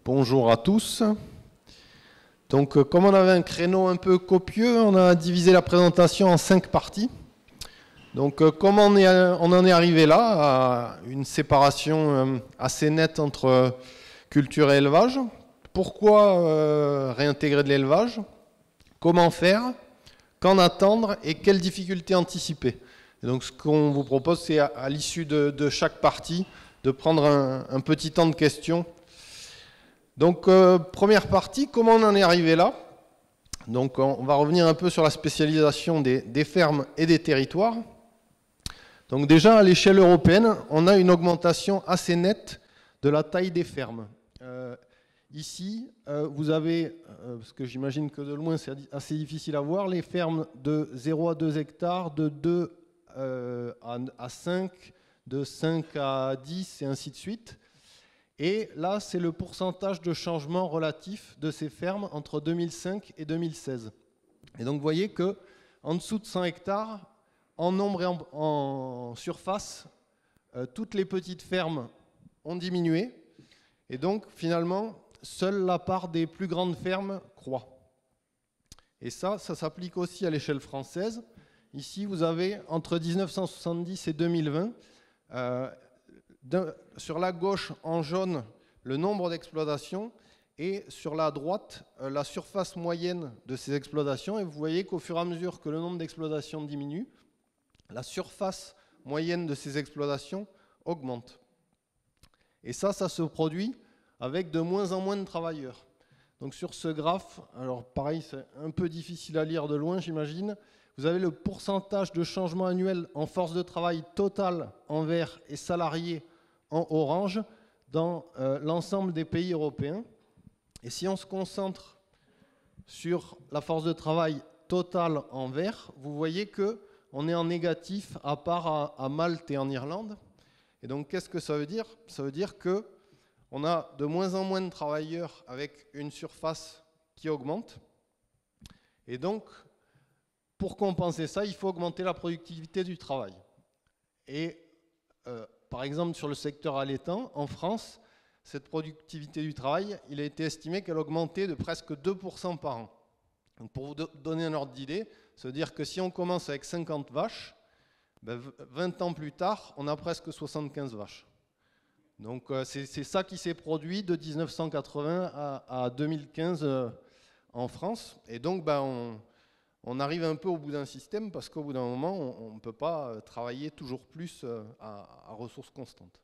Bonjour à tous. Donc, comme on avait un créneau un peu copieux, on a divisé la présentation en 5 parties. Donc, comment on en est arrivé là, à une séparation assez nette entre culture et élevage? Pourquoi réintégrer de l'élevage? Comment faire? Qu'en attendre? Et quelles difficultés anticiper? Et donc, ce qu'on vous propose, c'est à l'issue de chaque partie, de prendre un petit temps de questions. Donc, première partie, comment on en est arrivé là? Donc, on va revenir un peu sur la spécialisation des fermes et des territoires. Donc déjà, à l'échelle européenne, on a une augmentation assez nette de la taille des fermes. Ici, vous avez, parce que j'imagine que de loin c'est assez difficile à voir, les fermes de 0 à 2 hectares, de 2 à 5, de 5 à 10 et ainsi de suite. Et là, c'est le pourcentage de changement relatif de ces fermes entre 2005 et 2016. Et donc, vous voyez qu'en dessous de 100 hectares, en nombre et en surface, toutes les petites fermes ont diminué. Et donc, finalement, seule la part des plus grandes fermes croît. Et ça s'applique aussi à l'échelle française. Ici, vous avez, entre 1970 et 2020, sur la gauche, en jaune, le nombre d'exploitations et sur la droite, la surface moyenne de ces exploitations. Et vous voyez qu'au fur et à mesure que le nombre d'exploitations diminue, la surface moyenne de ces exploitations augmente. Et ça se produit avec de moins en moins de travailleurs. Donc sur ce graphe, alors pareil, c'est un peu difficile à lire de loin, j'imagine. Vous avez le pourcentage de changement annuel en force de travail totale en vert et salariés en orange dans l'ensemble des pays européens. Et si on se concentre sur la force de travail totale en vert, vous voyez qu'on est en négatif à part à Malte et en Irlande. Et donc qu'est-ce que ça veut dire? Ça veut dire qu'on a de moins en moins de travailleurs avec une surface qui augmente. Et donc, pour compenser ça, il faut augmenter la productivité du travail. Et par exemple, sur le secteur allaitant, en France, cette productivité du travail, il a été estimé qu'elle augmentait de presque 2% par an. Donc pour vous donner un ordre d'idée, ça veut dire que si on commence avec 50 vaches, 20 ans plus tard, on a presque 75 vaches. Donc c'est ça qui s'est produit de 1980 à 2015 en France. Et donc on arrive un peu au bout d'un système parce qu'au bout d'un moment, on ne peut pas travailler toujours plus à ressources constantes.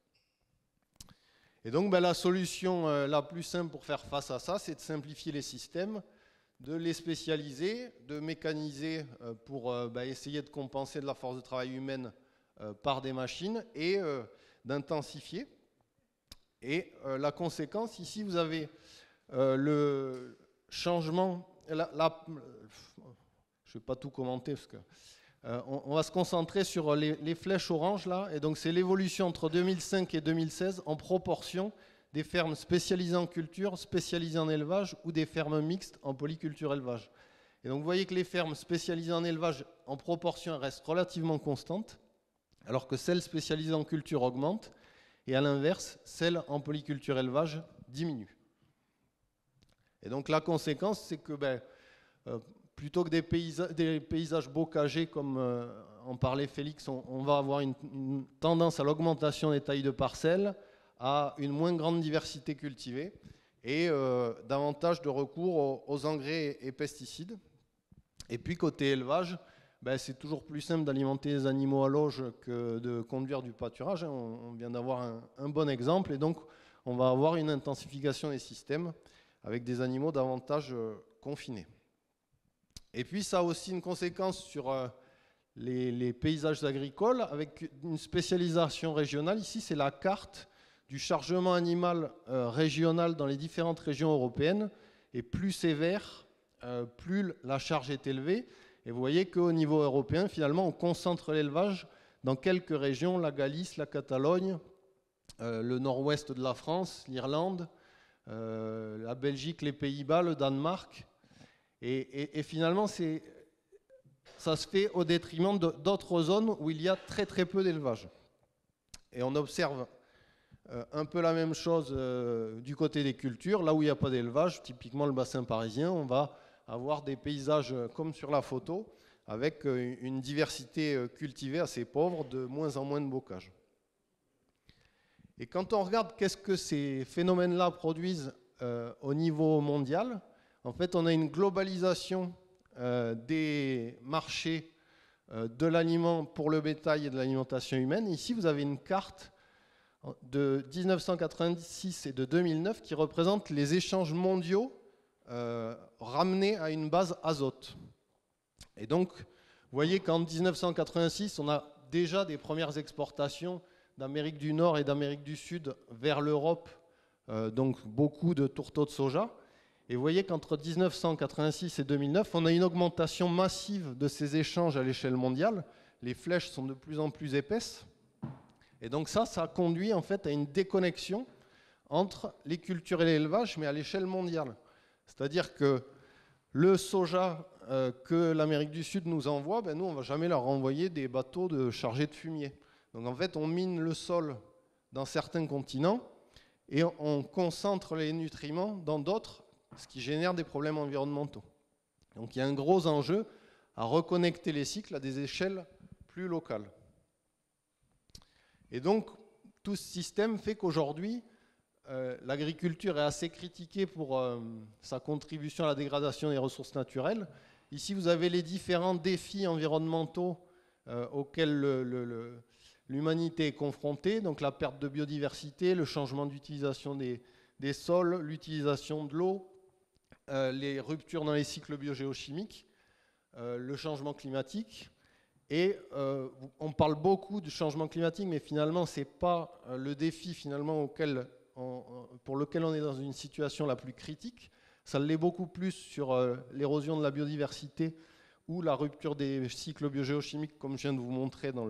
Et donc la solution la plus simple pour faire face à ça, c'est de simplifier les systèmes, de les spécialiser, de mécaniser pour essayer de compenser de la force de travail humaine par des machines et d'intensifier. Et la conséquence, ici, vous avez le changement... je ne vais pas tout commenter parce que on va se concentrer sur les flèches oranges là. Et donc c'est l'évolution entre 2005 et 2016 en proportion des fermes spécialisées en culture, spécialisées en élevage ou des fermes mixtes en polyculture élevage. Et donc vous voyez que les fermes spécialisées en élevage en proportion restent relativement constantes, alors que celles spécialisées en culture augmentent. Et à l'inverse, celles en polyculture élevage diminuent. Et donc la conséquence, c'est que plutôt que des paysages bocagés, comme en parlait Félix, on va avoir une tendance à l'augmentation des tailles de parcelles, à une moins grande diversité cultivée et davantage de recours aux engrais et pesticides. Et puis côté élevage, c'est toujours plus simple d'alimenter les animaux à l'auge que de conduire du pâturage. On vient d'avoir un bon exemple et donc on va avoir une intensification des systèmes avec des animaux davantage confinés. Et puis ça a aussi une conséquence sur les paysages agricoles avec une spécialisation régionale. Ici, c'est la carte du chargement animal régional dans les différentes régions européennes. Et plus c'est vert, plus la charge est élevée. Et vous voyez qu'au niveau européen, finalement, on concentre l'élevage dans quelques régions, la Galice, la Catalogne, le nord-ouest de la France, l'Irlande, la Belgique, les Pays-Bas, le Danemark. Et finalement, ça se fait au détriment d'autres zones où il y a très très peu d'élevage. Et on observe Un peu la même chose du côté des cultures. Là où il n'y a pas d'élevage, typiquement le bassin parisien, on va avoir des paysages comme sur la photo, avec une diversité cultivée assez pauvre, de moins en moins de bocage. Et quand on regarde qu'est-ce que ces phénomènes-là produisent au niveau mondial, en fait, on a une globalisation des marchés de l'aliment pour le bétail et de l'alimentation humaine. Ici, vous avez une carte de 1986 et de 2009 qui représente les échanges mondiaux ramenés à une base azote. Et donc, vous voyez qu'en 1986, on a déjà des premières exportations d'Amérique du Nord et d'Amérique du Sud vers l'Europe, donc beaucoup de tourteaux de soja. Et vous voyez qu'entre 1986 et 2009, on a une augmentation massive de ces échanges à l'échelle mondiale. Les flèches sont de plus en plus épaisses. Et donc ça conduit en fait à une déconnexion entre les cultures et l'élevage, mais à l'échelle mondiale. C'est-à-dire que le soja que l'Amérique du Sud nous envoie, nous, on ne va jamais leur envoyer des bateaux chargés de fumier. Donc en fait, on mine le sol dans certains continents et on concentre les nutriments dans d'autres, ce qui génère des problèmes environnementaux. Donc il y a un gros enjeu à reconnecter les cycles à des échelles plus locales. Et donc, tout ce système fait qu'aujourd'hui, l'agriculture est assez critiquée pour sa contribution à la dégradation des ressources naturelles. Ici, vous avez les différents défis environnementaux auxquels l'humanité est confrontée, donc la perte de biodiversité, le changement d'utilisation des sols, l'utilisation de l'eau, les ruptures dans les cycles biogéochimiques, le changement climatique. Et on parle beaucoup du changement climatique, mais finalement, ce n'est pas le défi finalement pour lequel on est dans une situation la plus critique. Ça l'est beaucoup plus sur l'érosion de la biodiversité ou la rupture des cycles biogéochimiques, comme je viens de vous montrer dans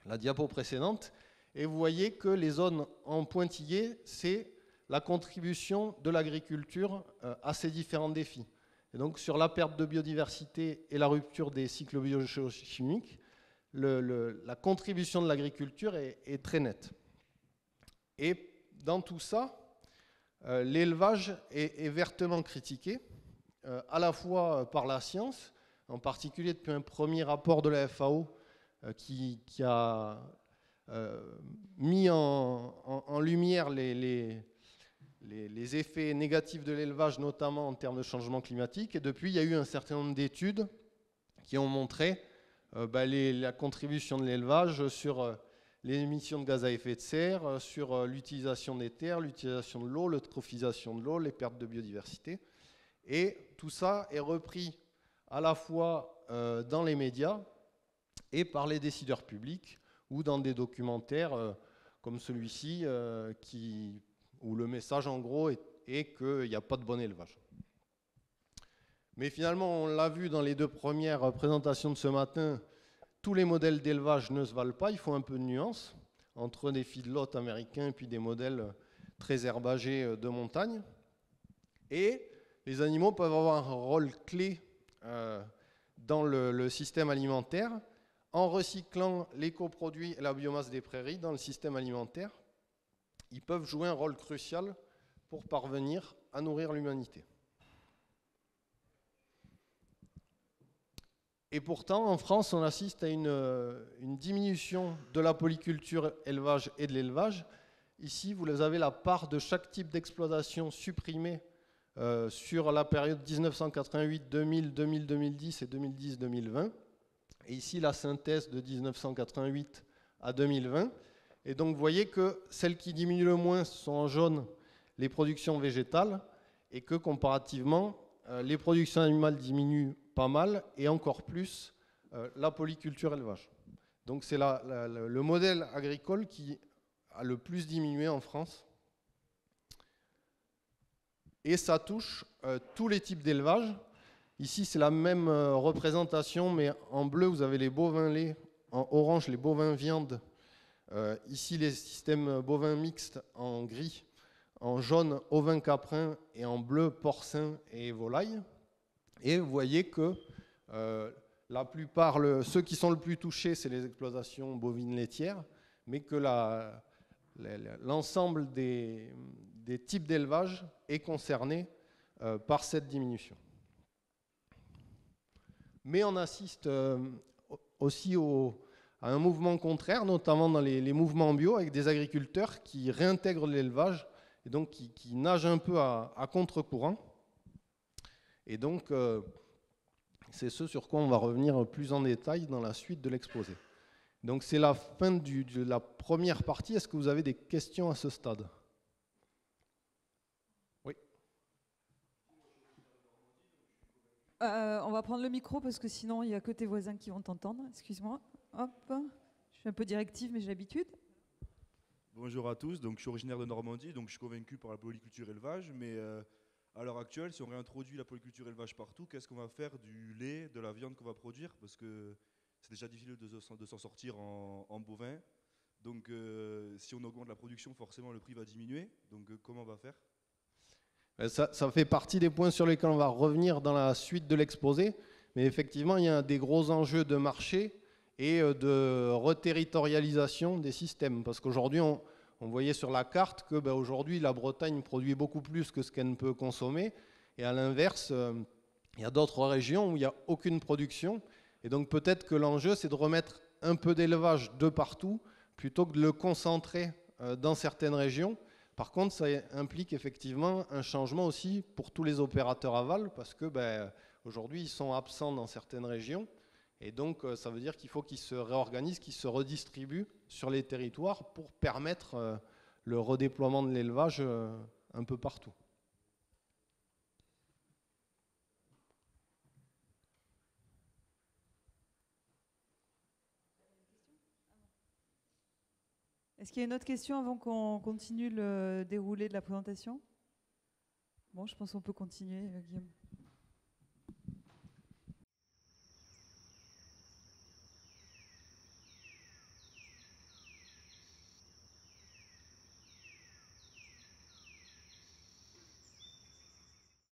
la diapo précédente. Et vous voyez que les zones en pointillé, c'est la contribution de l'agriculture à ces différents défis. Et donc sur la perte de biodiversité et la rupture des cycles biogéochimiques, la contribution de l'agriculture est très nette. Et dans tout ça, l'élevage est vertement critiqué, à la fois par la science, en particulier depuis un premier rapport de la FAO qui a mis en lumière les effets négatifs de l'élevage, notamment en termes de changement climatique. Et depuis, il y a eu un certain nombre d'études qui ont montré la contribution de l'élevage sur les émissions de gaz à effet de serre, sur l'utilisation des terres, l'utilisation de l'eau, l'eutrophisation de l'eau, les pertes de biodiversité. Et tout ça est repris à la fois dans les médias et par les décideurs publics ou dans des documentaires comme celui-ci où le message en gros est qu'il n'y a pas de bon élevage. Mais finalement, on l'a vu dans les deux premières présentations de ce matin, tous les modèles d'élevage ne se valent pas, il faut un peu de nuance entre des feedlots américains et puis des modèles très herbagés de montagne. Et les animaux peuvent avoir un rôle clé dans le système alimentaire en recyclant les coproduits et la biomasse des prairies dans le système alimentaire. Ils peuvent jouer un rôle crucial pour parvenir à nourrir l'humanité. Et pourtant, en France, on assiste à une diminution de la polyculture élevage et de l'élevage. Ici, vous avez la part de chaque type d'exploitation supprimée sur la période 1988, 2000, 2010 et 2010-2020. Et ici, la synthèse de 1988 à 2020. Et donc, vous voyez que celles qui diminuent le moins sont en jaune les productions végétales et que comparativement, les productions animales diminuent pas mal et encore plus la polyculture élevage. Donc, c'est le modèle agricole qui a le plus diminué en France. Et ça touche tous les types d'élevage. Ici, c'est la même représentation, mais en bleu, vous avez les bovins laits, en orange, les bovins viande. Ici, les systèmes bovins mixtes en gris, en jaune, ovins caprins et en bleu, porcins et volailles. Et vous voyez que la plupart, ceux qui sont le plus touchés, c'est les exploitations bovines laitières, mais que la l'ensemble des types d'élevage est concerné par cette diminution. Mais on assiste aussi à un mouvement contraire, notamment dans les mouvements bio, avec des agriculteurs qui réintègrent l'élevage et donc qui nagent un peu à contre-courant. Et donc, c'est ce sur quoi on va revenir plus en détail dans la suite de l'exposé. Donc, c'est la fin de la première partie. Est-ce que vous avez des questions à ce stade ? Oui. On va prendre le micro parce que sinon, il n'y a que tes voisins qui vont t'entendre. Excuse-moi. Hop. Je suis un peu directive, mais j'ai l'habitude. Bonjour à tous, donc je suis originaire de Normandie, donc je suis convaincu par la polyculture élevage, mais à l'heure actuelle, si on réintroduit la polyculture élevage partout, qu'est-ce qu'on va faire du lait, de la viande qu'on va produire? Parce que c'est déjà difficile de s'en sortir en bovin. Donc si on augmente la production, forcément le prix va diminuer. Donc comment on va faire? Ça fait partie des points sur lesquels on va revenir dans la suite de l'exposé. Mais effectivement, il y a des gros enjeux de marché et de reterritorialisation des systèmes. Parce qu'aujourd'hui, on voyait sur la carte que aujourd'hui, la Bretagne produit beaucoup plus que ce qu'elle ne peut consommer. Et à l'inverse, il y a d'autres régions où il n'y a aucune production. Et donc peut-être que l'enjeu, c'est de remettre un peu d'élevage de partout, plutôt que de le concentrer dans certaines régions. Par contre, ça implique effectivement un changement aussi pour tous les opérateurs aval, parce que aujourd'hui, ils sont absents dans certaines régions. Et donc, ça veut dire qu'il faut qu'ils se réorganisent, qu'ils se redistribuent sur les territoires pour permettre le redéploiement de l'élevage un peu partout. Est-ce qu'il y a une autre question avant qu'on continue le déroulé de la présentation? Bon, je pense qu'on peut continuer, Guillaume.